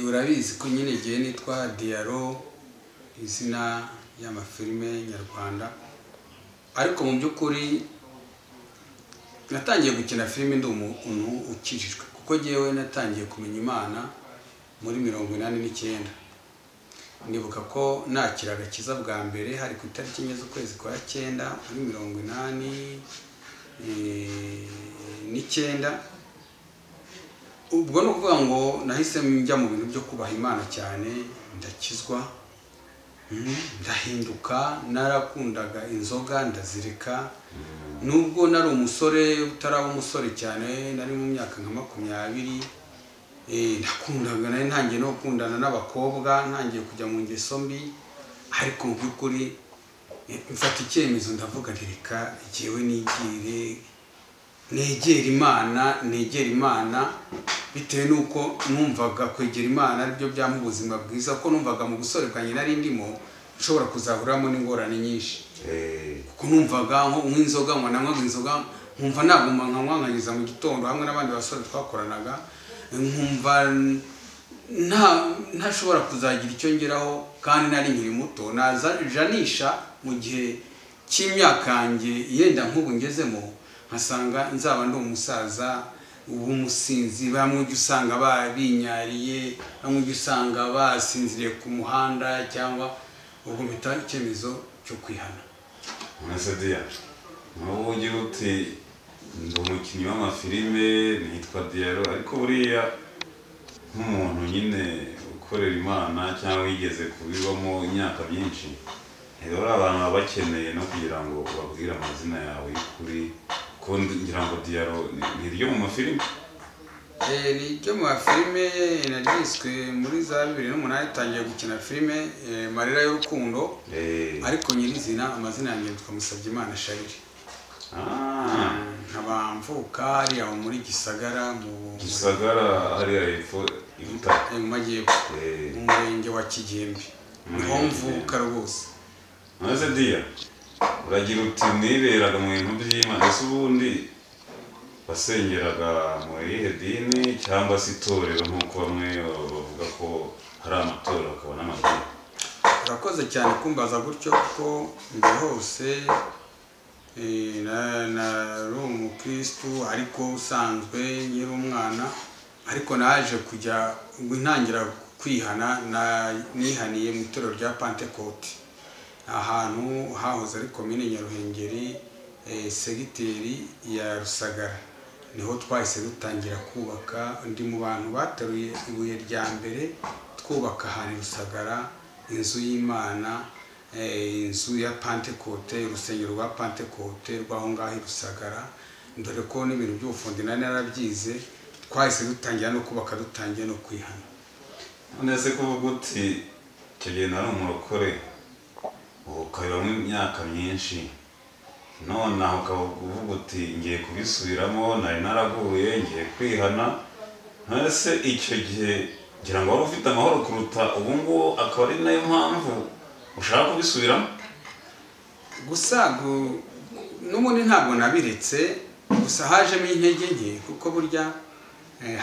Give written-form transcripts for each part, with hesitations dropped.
urabizi ko nyine igihe nitwa Diaro izina y'amafilime nyarwanda ariko mu by'ukuri natangiye gukina filime ndi umuntu ukijijwe kuko jewe natangiye kumenya Imana muri 1989 nibuka ko nakiraga kiza bwa mbere hari ku itariki enye z'ukwezi kwa 9 muri 1989 ubwo no kuvuga ngo nahise njya mu bintu byo kubaha Imana cyane ndakizwa ndahinduka narakundaga inzoga ndazireka nubwo nari umusore utaraba umusore cyane nari mu myaka nka 20 nakundaga nari ntangiye no gukundana n'abakobwa ntangiye kujya mu ngeso mbi ariko mu by'ukuri mfata icyemezo ndavuga ntireka jewe negera Imana bitewe nuko numvaga kwegera Imana aribyo byampa ubuzima bwiza ko numvaga mu busore bwanjye nari ndimo ushobora kuzahuramo n'ingorane nyinshi kuko numvaga nk'inzoga nanywaga inzoga nkumva naguma nkanywa mu gitondo hamwe n'abandi basore twakoranaga nkumva ntashobora kuzagira icyo ngeraho kandi nari nkiri muto najanisha mu gihe cy'imyaka yanjye yenda nk'ubu ngezemo nkasanga nzaba ndi umusaza ubumusinzi bamwe ujye usanga babinyariye bamwe ujye usanga basinziriye ku muhanda cyangwa ubwo mpita icyemezo cyo kwihana. Dia n'ubu ugira uti ndi umukinnyi w'amafilime nitwa Diaro ariko buriya nk'umuntu nyine ukorera Imana cyangwa yigeze kubibamo imyaka myinshi rero abantu baba bakeneye no kugira ngo babwire amazina yawe y'ukuri ko ngira ngo Diaro ni ryo mu mafilime ni ryo mu mafilime nariswe muri za 2008 tangiye gukina filime Marira y'urukundo ariko nyirizina amazina yanjye yitwa Musabyimana Charles nkabamvuka hariya muri Gisagara hariya hepfo mu majyepfo mu murenge wa Kigembe niho mvuka rwose. Maze Dia uragira uti niberaga mu bintu by'Imana ese ubundi basengeraga mu iyihe dini cyangwa se itorero nk'uko bamwe bavuga ko hari amatorero akabona amadini? Urakoze cyane kumbaza gutyo kuko mbere hose nari umukristu ariko usanzwe nyiri umwana ariko naje kujya ntangira kwihana nihaniye mu itorero rya Pentecote ahantu hahoze ari komine Nyaruhengeri segiteri ya Rusagara niho twahise dutangira kubaka ndi mu bantu bateruye ibuye rya mbere twubaka ahantu Rusagara inzu y'Imana inzu ya Pentecote urusengero rwa Pentecote rwaho ngaho Rusagara ndore ko n'ibintu by'ubufundi nari narabyize twahise dutangira no kubaka dutangiye no kwihana. None se kuvuga uti icyo gihe nari umurokore ukabibamo imyaka myinshi none aho ukavuga uti ngiye kubisubiramo nari naraguye ngiye kwihana none se icyo gihe ngira ngo wari ufite amahoro kuruta ubu ngubu akaba ari nayo mpamvu ushaka kubisubiramo? Gusa n'ubundi ntabwo nabiretse gusa hajemo intege nke kuko burya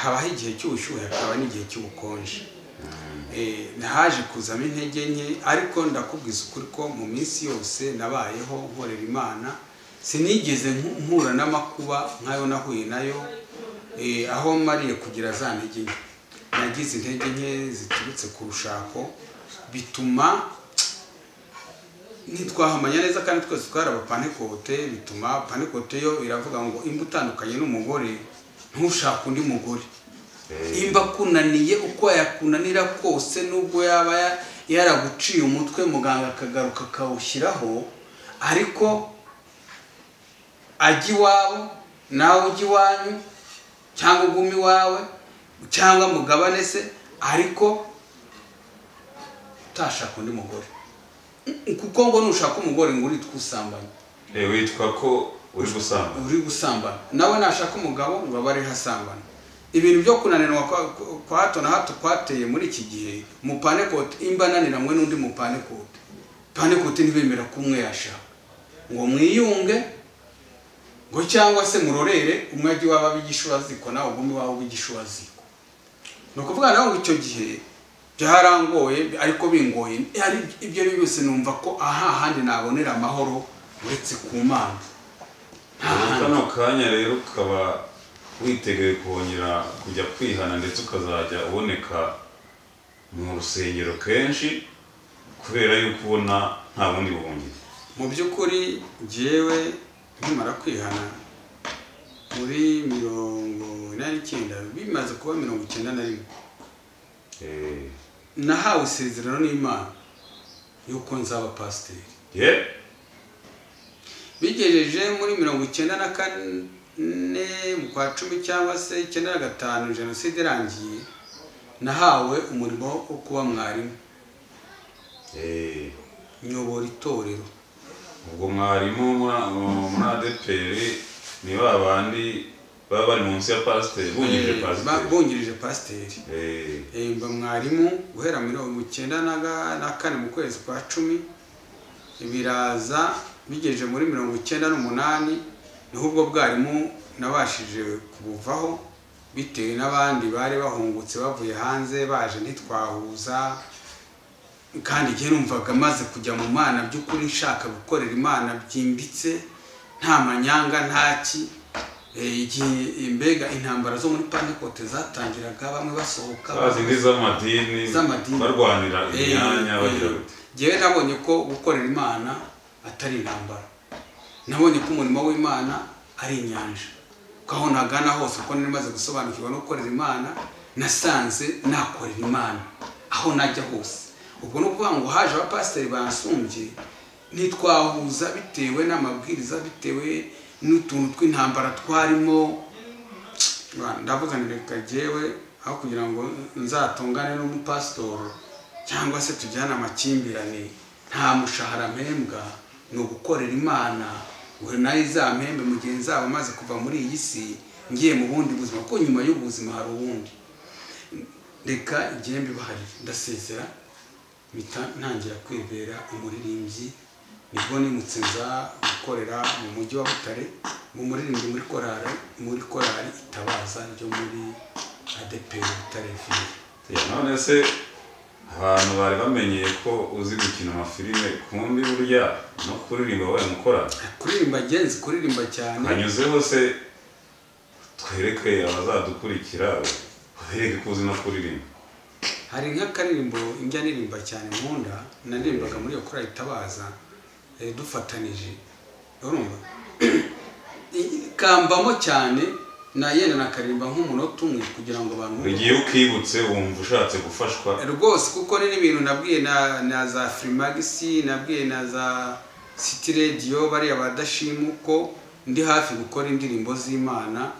habaho igihe cy'ubushyuhe hakaba n'igihe cy'ubukonje haje kuzamo intege nke ariko ndakubwiza ukuri ko mu minsi yose nabayeho nkorera Imana sinigeze mpura n'amakuba nkayo nahuye nayo aho mariye kugira za ntege nke nagize intege nke ziturutse ku rushako bituma ntitwahamanya neza kandi twese twaraba Pentecote bituma Pentecote yo iravuga ngo imba utandukanye n'umugore ntushaka undi mugore imba kunaniye uko yakunanira kose nubwo yaba yaraguciye umutwe muganga akagaruka akawushyiraho ariko ajya iwawe nawe ujya iwanyu cyangwa ugume iwawe cyangwa mugabane se ariko utashaka undi mugore kuko ngo nushaka umugore ngo uritwa usambanya witwa ko uri gusambana nawe nashaka umugabo ngo abari hasambana. Ibintu byo kunanirwa kwa hato na hato kwateye muri iki gihe mu Pentecote imba naniranywe n'undi mu Pentecote ntibemera kumwe yashaka ngo mwiyunge ngo cyangwa se murorere umwe ajye waba bigishura ziko nawe ugume wawe bigishura ziko no kuvuga nawe icyo gihe byarangoye ariko bingoye ari ibyo byose numva ko aha handi nabonera amahoro uretse ku Mana. Kano kanya rero ukaba witeguye kongera kujya kwihana ndetse ukazajya uboneka mu rusengero kenshi kubera yuko ubona nta bundi buhungiro. Mu by'ukuri jewe nkimara kwihana muri 19 bimaze kuba 91 nahawe isezerano n'Imana yuko nzaba pasiteri. Bigejeje muri 94 mu kwa 10 cyangwa se 95 jenoside irangiye nahawe umurimo wo kuba mwarimu nyobora itorero. Ubwo mwarimu muri ADPR ni babandi baba bari munsi ya pasiteri bungirije pasiteri. Mba mwarimu guhera 94 mu kwezi kwa 10 biraza bigejeje muri 98 niho ubwo bwarimu nabashije kubuvaho bitewe n'abandi bari bahungutse bavuye hanze baje ntitwahuza kandi igihe numvaga maze kujya mu Mana by'ukuri nshaka gukorera Imana byimbitse nta manyanga ntaki. Igihe mbega intambara zo muri Pentecote zatangiraga bamwe basohoka bazindi z'amadini barwanira imyanya bagira gute. Jewe nabonye ko gukorera Imana atari intambara, nabonye ko umurimo w'Imana ari inyanja. Kaho nagana hose uko nimaze gusobanukirwa no gukorera Imana nasanze nakorera Imana aho najya hose. Ubwo no kuvuga ngo haje abapasiteri bansumbye ntitwahuza bitewe n'amabwiriza bitewe n'utuntu tw'intambara twarimo. Ndavuga reka jewe aho kugira ngo nzatungane n'umupasitoro cyangwa se tujyana amakimbirane nta mushahara mpembwa no gukorera Imana we nayo izampembe mu gihe nzaba maze kuva muri iyi si ngiye mu bundi buzima ko nyuma y'ubuzima hari ubundi. Reka igihe mbibahari ndasezera ntangira kwibera umuririmbyi nibwo nimutse nza gukorera mu mujyi wa Butare mu muririmbyi muri korali Itabaza ryo muri ADPR Butare Ville. None se abantu bari bamenyeye ko uzi gukina amafilime kumbi burya no kuririmba wabaye mukora? Kuririmba genzi kuririmba cyane. Hanyuzeho se twereke abazadukurikira uhereke ko uzi no kuririmba. Hari nk'akaririmbo njya nirimba cyane nkunda naririmbaga muri korali Itabaza dufatanije urumva kambamo cyane na yenda nakarimba nk'umunota umwe kugira ngo abantu igihe ukibutse wumva ushatse gufashwa rwose kuko ni ibintu nabwiye na za Freemax nabwiye na za City Radio bari abadashimu ko ndi hafi gukora indirimbo z'Imana.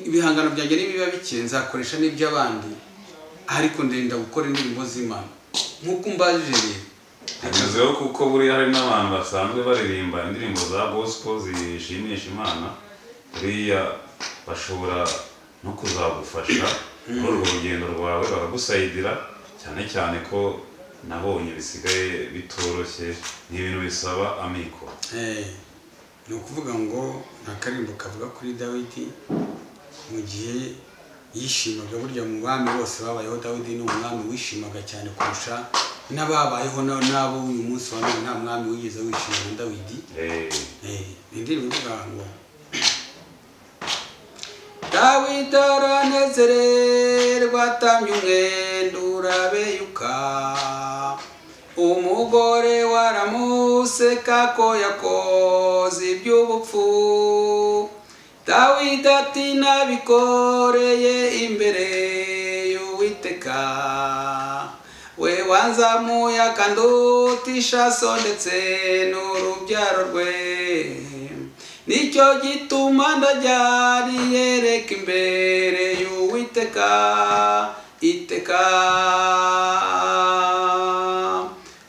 Ibihangano byanjye nibiba bikenza akoresha n'iby'abandi ariko ndenda gukora indirimbo z'Imana nkuko mbajije. Hanyuzeho kuko buri hari n'abantu basanzwe baririmba indirimbo za gospel zishimisha Imana buriya bashobora no kuzagufasha muri urwo rugendo rwawe bakagusayidira cyane cyane ko nabonye bisigaye bitoroshye n'ibintu bisaba amikoro. Ni ukuvuga ngo nakarimbo kavuga kuri Dawidi mu gihe yishimaga burya mu bami bose babayeho Dawidi ni umwami wishimaga cyane kurusha n'ababayeho nabo uyu munsi wa none nta mwami wigeze wishimira Dawidi. Indirimbo ivuga ngo Dawidi aranezererwa atamye umwenda urabeyuka umugore waramuseka ko yakoze iby'ubupfu. Dawidi ati nabikoreye imbere y'Uwiteka we wanzamuye akandutisha so ndetse n'urubyaro rwe nicyo gituma ndajya niyereka imbere y'Uwiteka iteka.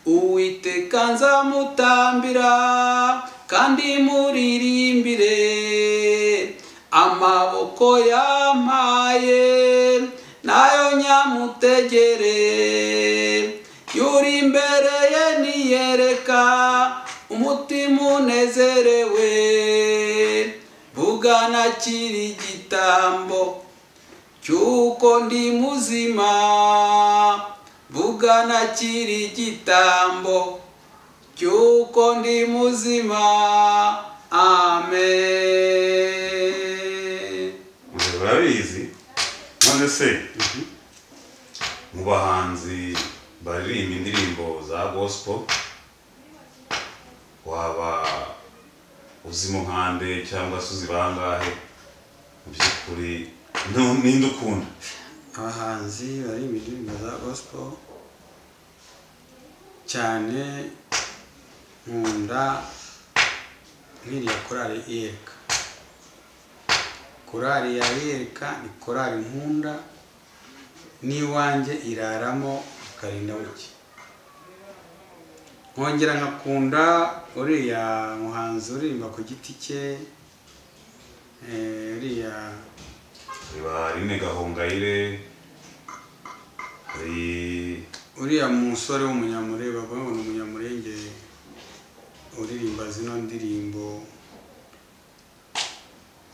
Uwiteka nzamutambira kandi muririmbire amaboko yampaye nayo nyamutegere yuri imbere ye niyereka umutima unezerewe bugana kiri gitambo cyuko ndi muzima mvuga nakiri igitambo cyuko ndi muzima. Amen. Murabizi none se mu bahanzi baririmba indirimbo za gospel waba uzimo nkande cyangwa se uzi bangahe mu by'ukuri ninde ukunda? Abahanzi baririmba indirimbo za gospel cyane nkunda nk'iriya korali Yereka. Korali ya Yereka ni korali nkunda, n'iwanjye iraramo akarinda buke. Nkongera nkakunda uriya muhanzi uririmba ku giti cye, uriya Aline Gahongayire, uriya musore w'umunyamurenge, bavuga ngo ni umunyamurenge uririmba zino ndirimbo.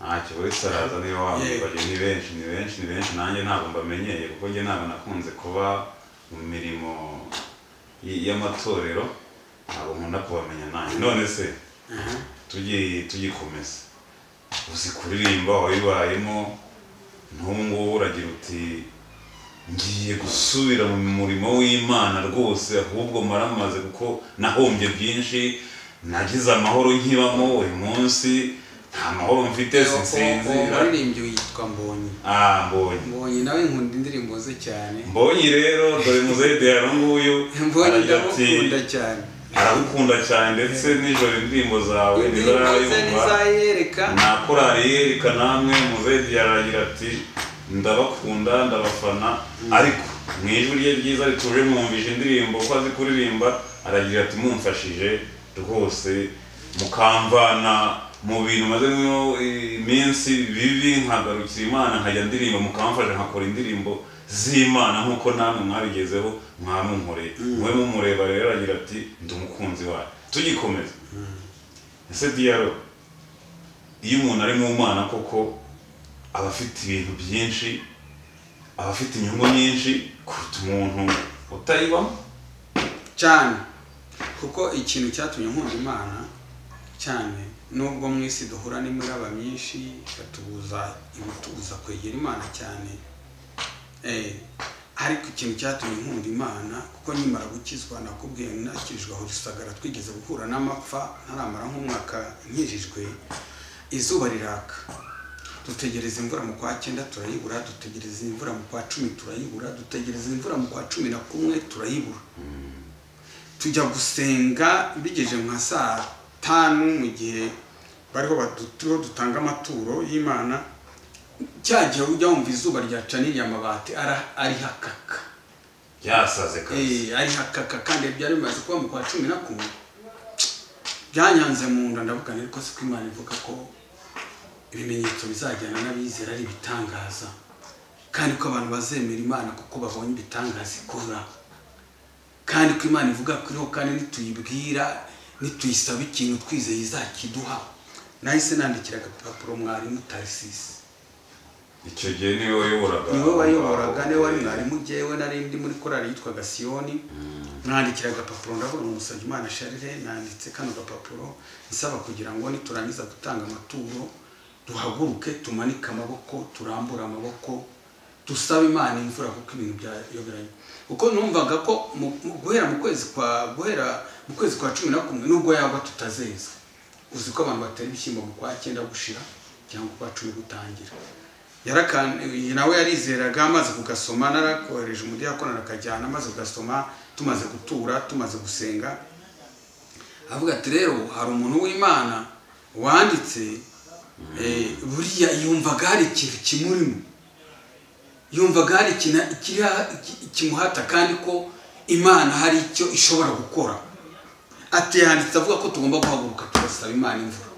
ntacyo wese araza niyo wambaye. Ni benshi nanjye ntabwo mbamenyeye kuko njye ntabwo nakunze kuba mu mirimo y'amatorero, ntabwo nkunda kubamenya nanjye. None se tugikomeza, uzi kuririmba, wabibayemo, n'ubu ngubu uragira uti ngiye gusubira mu murimo w'Imana rwose, ahubwo maramaze kuko nahombye byinshi, nagize amahoro nkibamo, uyu munsi nta mahoro mfite, sinsinzira. Umuririmbyi witwa Mbonyi. Mbonyi nawe nkunda indirimbo ze cyane. Mbonyi rero dore muzehe Diaro nguyu, Mbonyi ndamukunda cyane, aragukunda cyane, ndetse n'ijoro indirimbo zawe niza Yereka, na korali Yereka. Namwe muzehe Diaro aragira ati ndabakunda ndabafana, ariko mu ijwi rye ryiza rituje mwumvisha indirimbo uko azi kuririmba, aragira ati mumfashije rwose mukamvana mu bintu maze iminsi bibi, nkagarukira Imana nkajya ndirimba, mukamfasha nkakora indirimbo z'Imana nk'uko namwe mwabigezeho mwamunkoreye. mwe mumureba rero aragira ati ndi umukunzi wawe. Tugikomeza, ese Diaro, iyo umuntu ari mu Mana koko aba afite ibintu byinshi, aba afite inyungu nyinshi kuruta umuntu utayibamo cyane, kuko ikintu cyatumye nkunda Imana cyane, nubwo mu isi duhura n'imiraba myinshi ikatubuza kwegera Imana cyane, ariko ikintu cyatumye nkunda Imana, kuko nyimara gukizwa nakubwiye nakijwe aho Rusagara, twigeze guhura n'amapfa ntaramara nk'umwaka nkijijwe. Izuba riraka, dutegereza imvura mu kwa 9 turayibura, dutegereza imvura mu kwa 10 turayibura, dutegereza imvura mu kwa 11 turayibura. Tujya gusenga bigeje nka saa 5 mu gihe bariho dutanga amaturo y'Imana, cyagiye ujya wumva izuba ryacaniriye amabati ari hakaka, yasaze kazi, ari hakaka, kandi byari bimaze kuba mu kwa 11. Byanyanze mu nda, ndavuga niko se ko Imana ivuga ko ibimenyetso bizajyana n'abizera ari bitangaza, kandi ko abantu bazemera Imana kuko babonye ibitangaza ikora, kandi ko Imana ivuga kuriho, kandi nituyibwira nituyisaba ikintu twizeye izakiduha. Nahise nandikira agapapuro mwarimu Tarisisi. icyo gihe niwe wayoboraga? Niwe wayoboraga, niwe wari mwarimu. Jyewe nari ndi muri korali yitwaga Siyoni, nandikira agapapuro, ndavuga umusabye Imana Charles, nanditse kano gapapuro nsaba kugira ngo niturangiza gutanga amaturo duhaguruke, tumanike amaboko, turambura amaboko, dusaba Imana imvura kuko ibintu byayoberanye. Uko numvaga ko guhera mu kwezi kwa 11 nubwo yagwa tutazeza. Uzi ko abantu batera ibishyimbo mu kwa 9 gushira cyangwa kwa 10 gutangira. Nawe yarizeraga, amaze kugasoma, narakohereje umudiyakoni arakajyana, amaze kugasoma, tumaze gutura, tumaze gusenga, avuga ati rero hari umuntu w'Imana wanditse, buriya yumvaga hari ikintu kimurimo, yumvaga hari ikintu kimuhata, kandi ko Imana hari icyo ishobora gukora. Ati yanditse avuga ko tugomba guhaguruka tugasaba Imana imvura.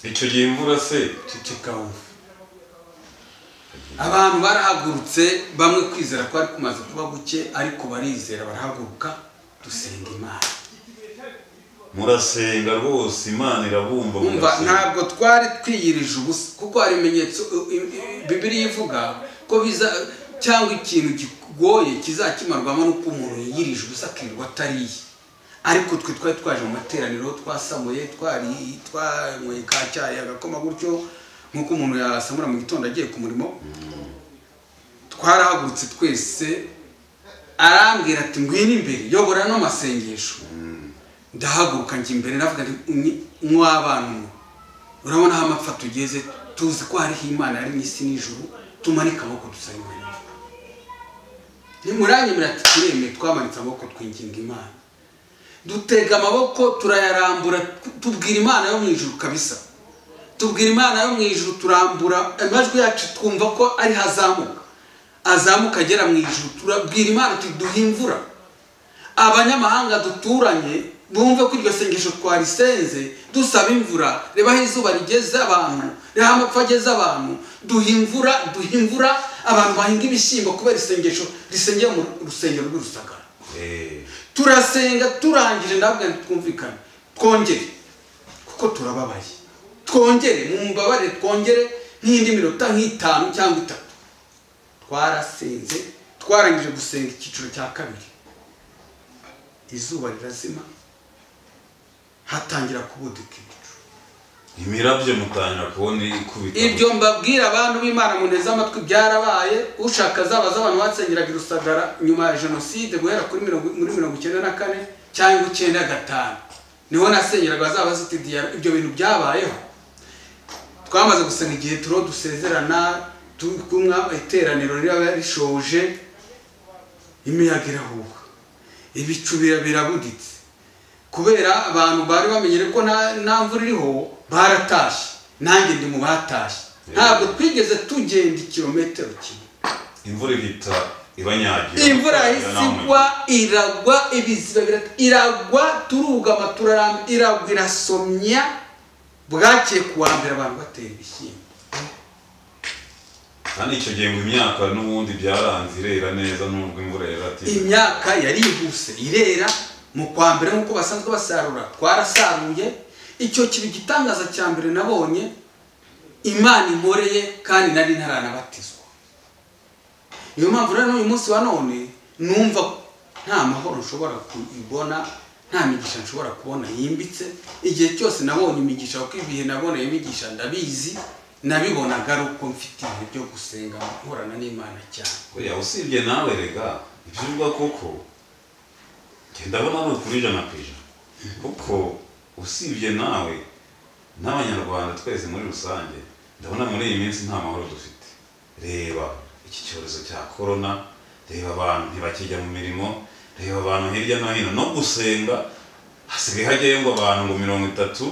icyo gihe imvura se cicikaho, abantu barahagurutse, bamwe kwizera ko ari kumaze kuba guke, ariko barizera barahaguruka, dusenga Imana. murasenga rwose, Imana irabumva. Ntabwo twari twiyirije ubusa, kuko hari ibimenyetso Bibiliya ivuga ko cyangwa ikintu kigoye kizakimarwamo n'uko umuntu yirije ubusa akirirwa atariye. Ariko twe twari twaje mu materaniro twasamuye twanyweye ka cyayi agakoma gutyo nk'uko umuntu yasamura mu gitondo agiye ku murimo. Twarahagurutse twese arambwira ati ngwino imbere yobora no masengesho. Ndahaguruka njye imbere navuga mw'abantu urabona aho amapfa tugeze tuzi ko hariho Imana yari n'isi n'ijuru tumanika amaboko dusaba Imana. Nimuranyemera ati tureme twamanitse amaboko twinginga Imana. Dutega amaboko turayarambura tubwira Imana yo mu ijuru kabisa. Tubwira Imana yo mu ijuru turambura amajwi yacu twumva ko ari azamuka agera mu ijuru. Turabwira Imana tuduha imvura. Abanyamahanga duturanye bumve ko iryo sengesho twarisenze dusaba imvura. Reba aho izuba rigeze abantu, reba amapfa ageze abantu. Duha imvura abantu bahinga ibishyimbo kubera isengesho risengeye mu rusengero rw'Urusagara. Turasenga turangije ndabwo twumvikana twongere kuko turababaye. Twongere mumbabarire twongere nk'indi minota nk'itanu cyangwa itatu. Twarasenze twarangije gusenga icyiciro cya kabiri. Izuba rirazima hatangira kubudika ibicu. Imirabyo mutangira kubona ikubita. Ibyo mbabwira abantu b'Imana muneza amatwi byarabaye. Ushaka zabaza abantu batsengeraga Rusagara nyuma ya jenoside guhera kuri muri 1994 cyangwa 1995 niho nasengeraga bazabaza ati ibyo bintu byabayeho. Twamaze gusenga igihe turo dusezerana kumwa iteraniro rira rishoje imiyaga irahuha ibicu birabuditse kubera abantu bari bamenyere ko nta mvura iriho baratashe. Nanjye ndi mu batashe. Ntabwo twigeze tugenda kilometero kimwe. Imvura ihita ibanyagira. Imvura isigwa iragwa ibiziba iragwa turugama turaramba iragwa irasomya bwakiye kuwambira abantu batera ibishyimbo. Kandi icyo gihe mu myaka n'ubundi byaranze irera neza n'ubwo imvura yarati. Imyaka yari ihuse irera mu kwambere nkuko basanzwe basarura. Twarasaruye. Icyo kibi gitangaza cya mbere nabonye Imana inkoreye kandi nari ntaranabatizwa. Iyo mpamvu rero uyu munsi wa none numva nta mahoro nshobora kubona, nta migisha nshobora kubona yimbitse. Igihe cyose nabonye imigisha kuko ibihe naboneye imigisha ndabizi nabibonaga ari uko mfite ibihe byo gusenga nkorana n'Imana cyane. Oya usibye nawe rega ibyo uvuga koko ndabona ari ukuri 100%. Kuko usibye nawe n'abanyarwanda twese muri rusange ndabona muri iyi minsi nta mahoro dufite. Reba iki cyorezo cya corona, reba abantu ntibakijya mu mirimo, reba abantu hirya no hino no gusenga hasigaye hajyayo ngo abantu ngo 30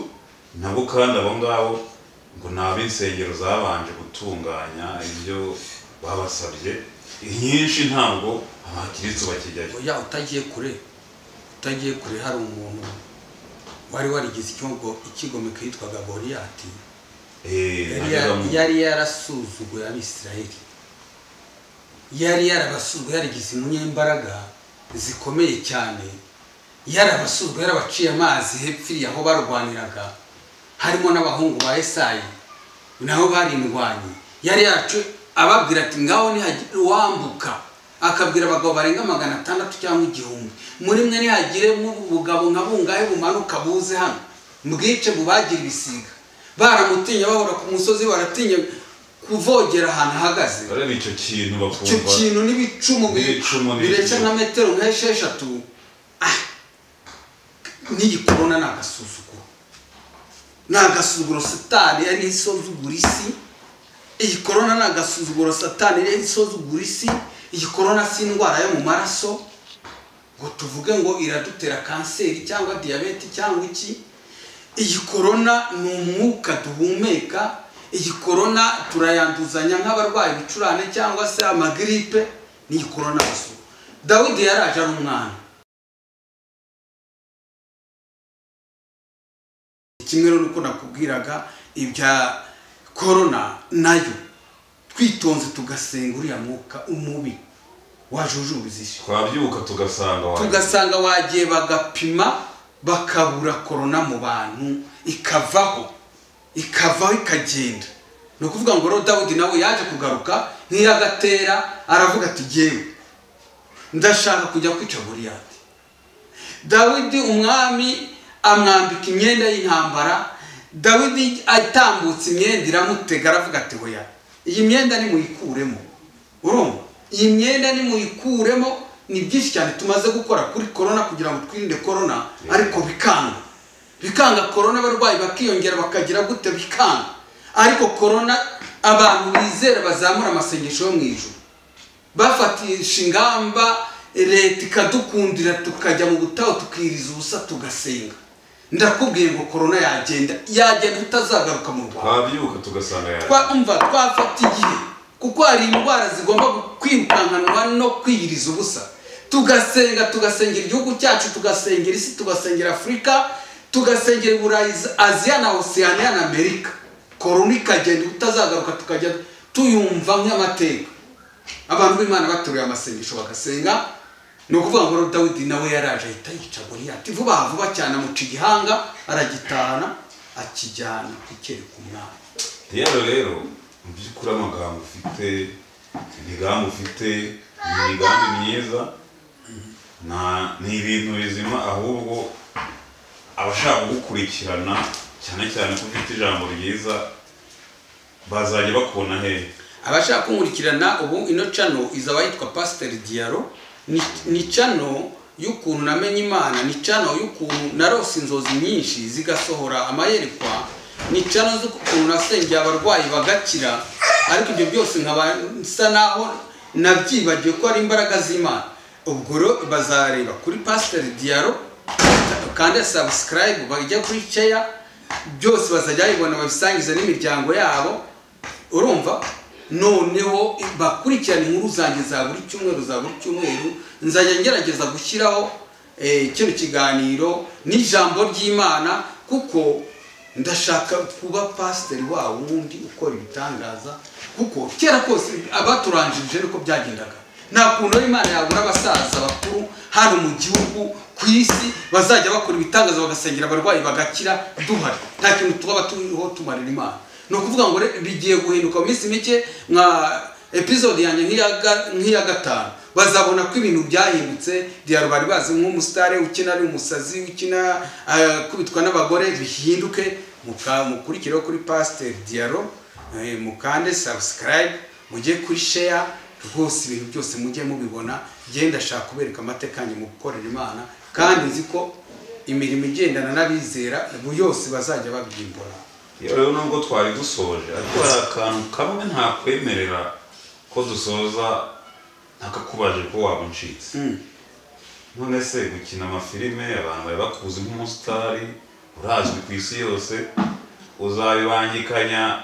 nabo kandi abo ngabo ngo nab'insengero zabanje gutunganya ibyo babasabye inyinshi ntabwo abakiristo bakijyayo. Oya utagiye kure hari umuntu wari warigize ikigomeka yitwaga Goliyati. Yari yarasuzuguye Abisirayeli. Yari yarabasuzuguye yarigize umunyembaraga zikomeye cyane. Yarabasuzuguye yarabaciye amazi hepfiriye aho barwaniraga. Harimo n'abahungu ba Esayi naho barindwanye. Yari yacu ababwira ati ngaho ni wambuka. Akabwira abagabo barenga 600 cyangwa 1000 muri mwe nihagire mu bugabo nka bungahe bumanuka buze hano mbwice bubagira ibisiga. Baramutinya bahora ku musozi baratinya kuvogera ahantu ahagaze. Barebe icyo kintu bakumva. Icyo kintu n'ibicumu bireca nka metero nk'esheshatu. N'iyi corona n'agasuzuguro Satani yari isuzugura isi. Iyi corona n'agasuzuguro Satani yari isuzugura isi. Iyi corona si indwara yo mu maraso ngo tuvuge ngo iradutera kanseri cyangwa diabete cyangwa iki. Iyi corona ni umwuka duhumeka. Iyi corona turayanduzanya nk'abarwayi bicurane cyangwa se amagripe. Ni corona gusa. Dawidi yaraje ari umwana. Kimwe nuko nakubwiraga ibya corona nayo twitonze tugasenga uriya mwuka umubi wajujubizisha. Twabyuka tugasanga wagiye bagapima bakabura corona mu bantu ikavaho ikagenda. No kuvuga ngo Dawidi nawe yaje kugaruka nk'iyagatera aravuga ati jyewe ndashaka kujya kwica Goliyati. Dawidi umwami amwambika imyenda y'intambara, Dawidi atambutse imyenda iramutega aravuga ati hoya iyi myenda ni muyikuremo. Urumva iyi myenda ni muyikuremo. Ni byinshi cyane tumaze gukora kuri corona kugira ngo twirinde corona, ariko bikanga corona, abarwayi bakiyongera bakagira gute bikanga, ariko corona abantu bizera bazamura amasengesho yo mu ijuru, bafatisha ingamba, leta ikadukundira tukajya mu butaho tukiriza ubusa tugasenga. Ndakubwiye ngo corona yagenda utazagaruka mu Rwanda, twabyuka tugasanga twafata igihe, kuko hari indwara zigomba kwirukankanwa no kwiyiriza ubusa. Tugasengera igihugu cyacu, tugasengera isi, tugasengera Afurika, tugasengera Burayi, Aziya na Oceania na Amerika. Corona ikagenda utazagaruka tukajya tuyumva nk'amateka. Abantu b'Imana baturuye amasengesho bagasenga. Ni ukuvuga ngo Dawidi nawe yaraje ahita yica Goliyati vuba cyane, amuca igihanga aragitahana akijyana kukereka umwami. Rero mu by'ukuri amagambo ufite, imigambi ufite, imigambi myiza, ni ibintu bizima, ahubwo abashaka gukurikirana cyane cyane ko ufite ijambo ryiza bazajya bakubona hehe. Abashaka kunkurikirana ubu ino channel izaba yitwa Pastor Diaro. Ni channel y'ukuntu namenye Imana, ni channel y'ukuntu narose inzozi nyinshi zigasohora amayerekwa, ni channel z'ukuntu nasengeye abarwayi bagakira, ariko ibyo byose nkaba nsa naho nabyibagiwe ko ari imbaraga z'Imana. Ubwo rero bazareba kuri Pastor Diaro kandi subscribe, bajya kuri share, byose bazajya bibona babisangiza n'imiryango yabo. Urumva noneho bakurikirana inkuru zanjye za buri cyumweru, nzajya ngerageza gushyiraho kino kiganiro n'ijambo ry'Imana, kuko ndashaka kuba pastor wawo wundi ukora ibitangaza, kuko kera kose abaturanjije niko byagendaga. Nta kuntu Imana yabura abasaza bakuru hano mu gihugu ku isi bazajya bakora ibitangaza bagasengera abarwayi bagakira duhari, nta kintu twaba turiho tumarira Imana. No kuvuga ngo bigiye guhinduka mu minsi mike, nka episode yanjye nk'iya gatanu bazabona ko ibintu byahindutse. Diaro bari bazi nk'umusitare ukina ari umusazi, ukina kubitwa n'abagore, bihinduke. Mukurikireho kuri Pastor Diaro, mukande subscribe, mujye kuri share, rwose ibintu byose mujye mubibona. Genda shaka kubereka amateka yanjye mu gukorera Imana, kandi nzi ko imirimo igendana n'abizera yose bazajya babyimbura. Rero nubwo twari dusoje, ariko hari akantu kamwe ntakwemerera ko dusoza ntakakubaje ko waba uncitse. None se gukina amafilime abantu bari bakuzi nk'umusitari, urazwi ku isi yose, uzabibangikanya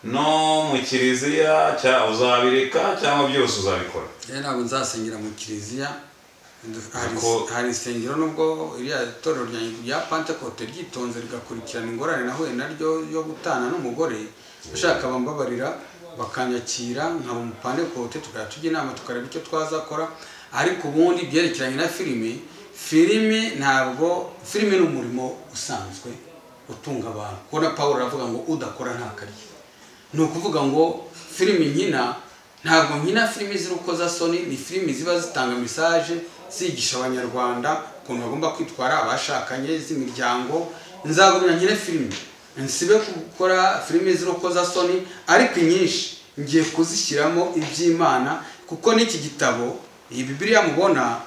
no mu kiliziya uzabireka cyangwa byose uzabikora? Ntabwo nzasengera mu kiliziya. Hari isengero nubwo iriya torero rya Pentecote ryitonze rigakurikirana ingorane nahuye naryo yo gutana n'umugore, bashaka bambabarira bakanyakira nkaba mu Pentecote, tukajya inama tukareba icyo twazakora. Ariko ubundi byerekeranye na filime ntabwo, filime ni umurimo usanzwe utunga abantu. Kubona Pawulo aravuga ngo udakora ntakarye. Ni ukuvuga ngo filime nkina ntabwo nkina filime z'urukozasoni, ni filime ziba zitanga message zigisha abanyarwanda ukuntu bagomba kwitwara, abashakanye, z'imiryango. Nzagumya nkine filime, nsibe gukora filime z'urukozasoni, ariko nyinshi ngiye kuzishyiramo iby'Imana, kuko n'iki gitabo, iyi Bibiliya mubona,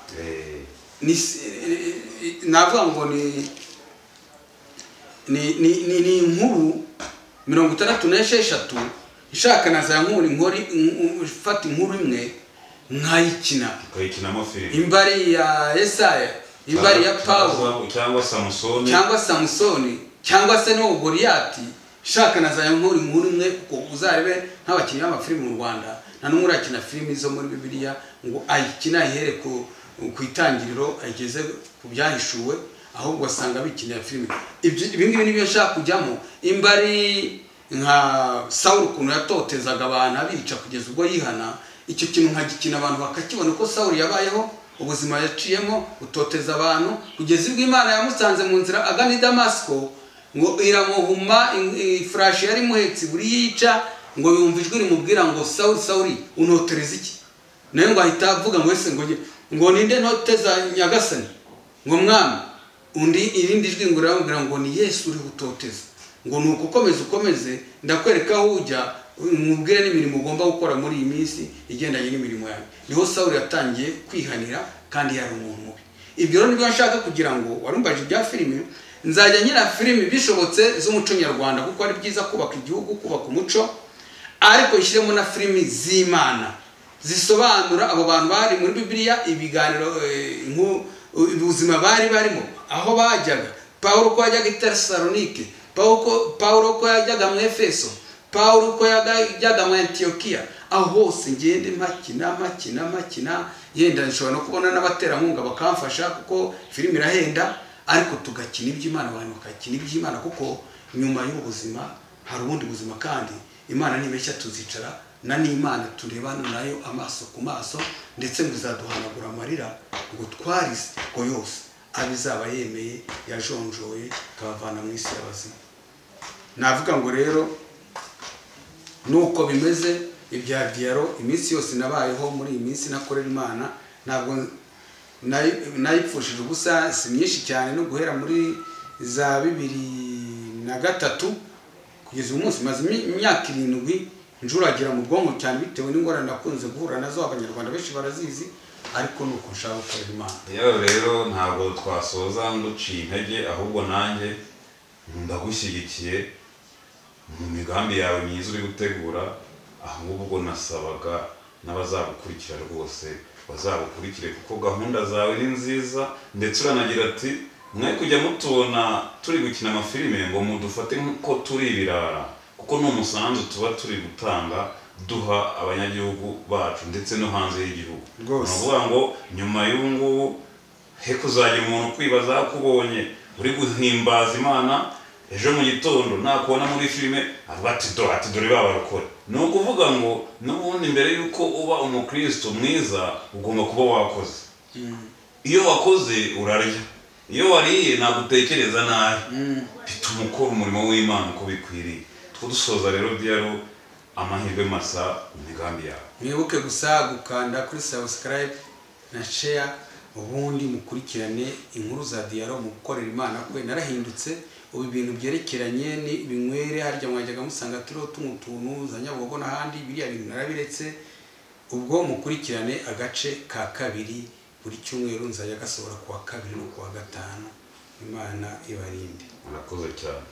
navuga ngo ni inkuru 66 ishaka naza fata inkuru imwe nkayikina, ukayikinamo filime. Imbari ya Yesaya, imbari ya Pawulo, cyangwa Samusoni, cyangwa se no Goliyati. Shaka naza inkuru imwe, kuko uzarebe nk'abakinnyi b'amafilime mu Rwanda nta n'umwe urakina filime zo muri Bibiliya ngo ayikina ihere ku itangiriro ageze ku byahishuwe, ahubwo asanga bikinira filime. Ibi ngibi nibyo nshaka kujyamo. Imbari nka Sawuli ukuntu yatotezaga abantu abica kugeza ubwo yihana, icyo kintu nkagikina abantu bakakibona ko Sawuli yabayeho, ubuzima yaciyemo utoteza abantu, kugeza ubwo Imana yamusanze mu nzira agana i Damasiko, ngo iramuhuma ifurashi yari muhetsi buri yica, ngo yumva ijwi rimubwira ngo Sawuli Sawuli unotereza iki, nayo ngo ahita avuga ngo ese ngo ninde ntoteza nyagasani, ngo mwami, undi irindi jwi ngo riramubwira ngo ni Yesu uri gutoteza, ngo nuko ukomeze ndakwereka aho ujya, mubwire n'imirimo ugomba gukora muri iyi minsi igendanye n'imirimo yawe. Niho Sawuli yatangiye kwihanira kandi yari umuntu mubi. Ibyo rero nibyo nshaka kugira ngo warumbaje ibya filime, nzajya nyira filime bishobotse z'umuco nyarwanda, kuko ari byiza kubaka igihugu, kubaka umuco, ariko ishyiremo na filime z'Imana zisobanura abo bantu bari muri Bibiliya, ibiganiro ubuzima bari barimo, aho bajyaga. Pawulo ko yajyaga i Tesalonike, Pawulo ko yajyaga mu Efeso, Pawulo ko yajyaga mu Antiyokiya, aho hose ngende makina, yenda nshobora no kubona n'abaterankunga bakamfasha kuko filime irahenda, ariko tugakina iby'Imana, abantu bakakina iby'Imana, kuko nyuma y'ubuzima hari ubundi buzima, kandi Imana nibeshya tuzicara na n'Imana turebana nayo amaso ku maso, ndetse ngo izaduhanagura amarira ngo twarize ko yose abizaba yemeye yajonjoye kabavana mu isi y'abazima. Navuga ngo rero nuko bimeze ibya Diaro, iminsi yose nabayeho muri iyi minsi nakorera Imana, ntabwo nayipfushije ubusa, si myinshi cyane, no guhera muri za 2003 kugeza uyu munsi maze imyaka 7 njuragira mu bwonko cyane, bitewe n'ingorane nakunze guhura nazo, abanyarwanda benshi barazizi, ariko nuko nshaka gukorera Imana. Yewe rero ntabwo twasoza nguciye intege, ahubwo nanjye ndagushyigikiye mu migambi yawe myiza uri gutegura, ahubwo nasabaga n'abazagukurikira rwose bazagukurikire, kuko gahunda zawe ni nziza, ndetse uranagira ati mwe kujya mutubona turi gukina amafilime ngo mudufate nk'uko turi ibirara, kuko n'umusanzu tuba turi gutanga duha abanyagihugu bacu ndetse no hanze y'igihugu. Nuvuga ngo nyuma y'ubu ngubu he kuzagira umuntu kwibaza kubonye uri guhimbaza Imana, ejo mu gitondo nakubona muri filime avuga ati dore babarokore. Ni ukuvuga ngo n'ubundi mbere y'uko uba umukristo mwiza ugomba kuba wakoze. Iyo wakoze urarya, iyo wariye ntabwo utekereza nabi, bituma ukora umurimo w'Imana uko bikwiriye. Dusoza rero Diaro, amahirwe masa mu migambi yawe. Mwibuke gusa gukanda kuri subscribe na share, ubundi mukurikirane inkuru za Diaro mu gukorera Imana kwe. Narahindutse ubu ibintu byerekeranye ni binywere, harya mwajyaga musanga turiho tuntu za Nyabugogo n'ahandi, biriya bintu narabiretse. Ubwo mukurikirane agace ka 2 buri cyumweru, nzajya gasohora kuwa 2 no kuwa 5. Imana ibarinde. Murakoze cyane.